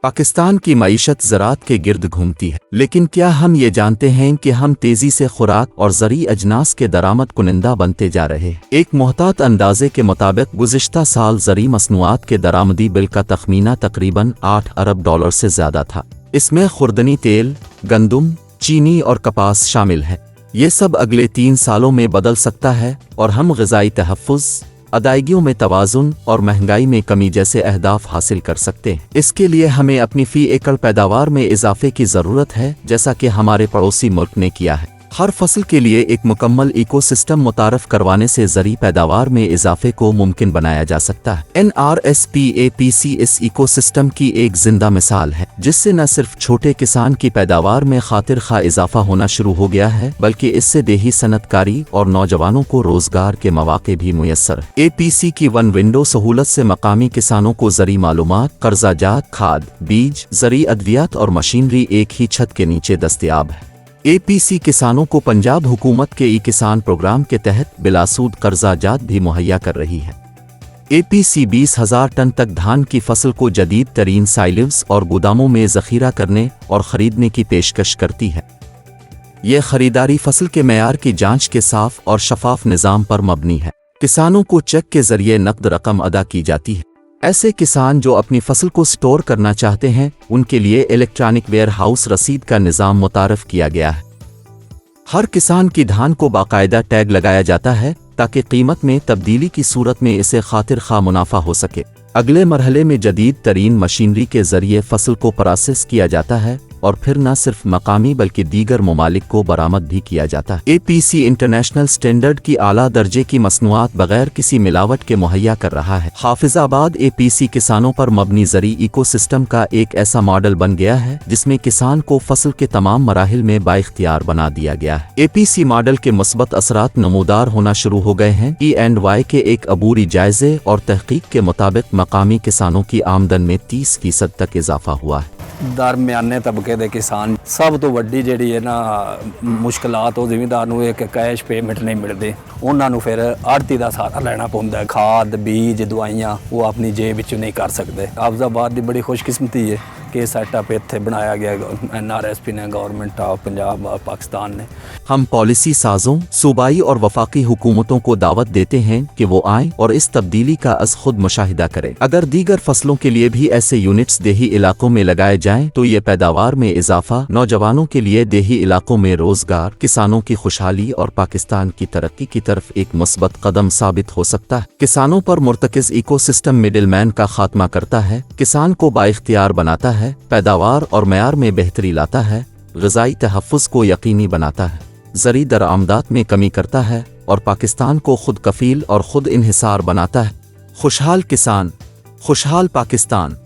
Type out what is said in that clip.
पाकिस्तान की मईशत ज़राअत के गिर्द घूमती है, लेकिन क्या हम ये जानते हैं कि हम तेज़ी से खुराक और ज़रूरी अजनास के दरामद कुनिंदा बनते जा रहे हैं। एक मुहतात अंदाजे के मुताबिक गुज़िश्ता साल ज़रूरी मसनूआत के दरामदी बिल का तखमीना तकरीबन $8 अरब से ज़्यादा था। इसमें खुर्दनी तेल, गंदम, चीनी और कपास शामिल है। ये सब अगले 3 सालों में बदल सकता है और हम ग़िज़ाई तहफ़्फ़ुज़, अदायगियों में तवाज़ुन और महंगाई में कमी जैसे अहदाफ हासिल कर सकते हैं। इसके लिए हमें अपनी फ़ी एकड़ पैदावार में इजाफे की ज़रूरत है, जैसा कि हमारे पड़ोसी मुल्क ने किया है। हर फसल के लिए एक मुकम्मल इकोसिस्टम मुतारफ़ करवाने से ज़रूरी पैदावार में इजाफे को मुमकिन बनाया जा सकता है। NRSPAPC इस इकोसिस्टम की एक जिंदा मिसाल है, जिससे न सिर्फ छोटे किसान की पैदावार में खातिर खा इजाफा होना शुरू हो गया है, बल्कि इससे देही सनतकारी और नौजवानों को रोजगार के मौके भी मुयस्सर है। APC की वन विंडो सहूलत से मकामी किसानों को ज़रूरी मालूमात, कर्जाजात, खाद, बीज, ज़रूरी अद्वियात और मशीनरी एक ही छत के नीचे दस्तयाब है। APC किसानों को पंजाब हुकूमत के किसान प्रोग्राम के तहत बिलासूद कर्जाजात भी मुहैया कर रही है। APC 20,000 टन तक धान की फसल को जदीद तरीन साइलिव्स और गोदामों में ज़ख़ीरा करने और ख़रीदने की पेशकश करती है। यह ख़रीदारी फसल के मेयार की जांच के साफ़ और शफाफ निज़ाम पर मबनी है। किसानों को चेक के ज़रिए नकद रकम अदा की जाती है। ऐसे किसान जो अपनी फसल को स्टोर करना चाहते हैं, उनके लिए इलेक्ट्रॉनिक वेयर हाउस रसीद का निज़ाम मुतारफ़ किया गया है। हर किसान की धान को बाकायदा टैग लगाया जाता है ताकि कीमत में तब्दीली की सूरत में इसे खातिर खा मुनाफा हो सके। अगले मरहले में जदीद तरीन मशीनरी के ज़रिए फसल को प्रोसेस किया जाता है और फिर न सिर्फ मकामी बल्कि दीगर ममालिक को बरामद भी किया जाता है। APC इंटरनेशनल स्टैंडर्ड की आला दर्जे की मसनूआत बगैर किसी मिलावट के मुहैया कर रहा है। हाफिजाबाद APC किसानों पर मबनी ज़रूरी इकोसिस्टम का एक ऐसा मॉडल बन गया है जिसमें किसान को फसल के तमाम मराहिल में बाइख्तियार बना दिया गया है। APC मॉडल के मुस्बत असरात नमूदार होना शुरू हो गए हैं। E&Y के एक अबूरी जायजे और तहकीक के मुताबिक मकामी किसानों की आमदन में 30% तक इजाफा हुआ है। दरमियाने तबके के किसान सब तो वड्डी जिहड़ी है ना मुश्किलात वो जिमीदार नूं एक कैश पेमेंट नहीं मिलती, उन्होंने फिर आड़ती का सहारा लेना पौंदा है। खाद, बीज, दवाइयाँ वो अपनी जेब विचों नहीं कर सकते। हाफिजाबाद की बड़ी खुशकिस्मती है कि सेटअप इत्थे बनाया गया NRSP ने, गवर्नमेंट ऑफ पंजाब पाकिस्तान ने। हम पॉलिसी साजों, सूबाई और वफाकी हुकूमतों को दावत देते हैं कि वो आएं और इस तब्दीली का अज़ खुद मुशाहिदा करें। अगर दीगर फसलों के लिए भी ऐसे यूनिट्स देही इलाकों में लगाए जाएं तो ये पैदावार में इजाफा, नौजवानों के लिए देही इलाकों में रोजगार, किसानों की खुशहाली और पाकिस्तान की तरक्की की तरफ एक मुस्बत कदम साबित हो सकता है। किसानों पर मुर्तकिज़ इकोसिस्टम मिडिल मैन का खात्मा करता है, किसान को बाइख्तियार बनाता है, पैदावार और मयार में बेहतरी लाता है, ग़िज़ाई तहफ़्फ़ुज़ को यकीनी बनाता है, ज़रूरी दरामदात में कमी करता है और पाकिस्तान को खुद कफ़ील और खुद इन्हिसार बनाता है। खुशहाल किसान, खुशहाल पाकिस्तान।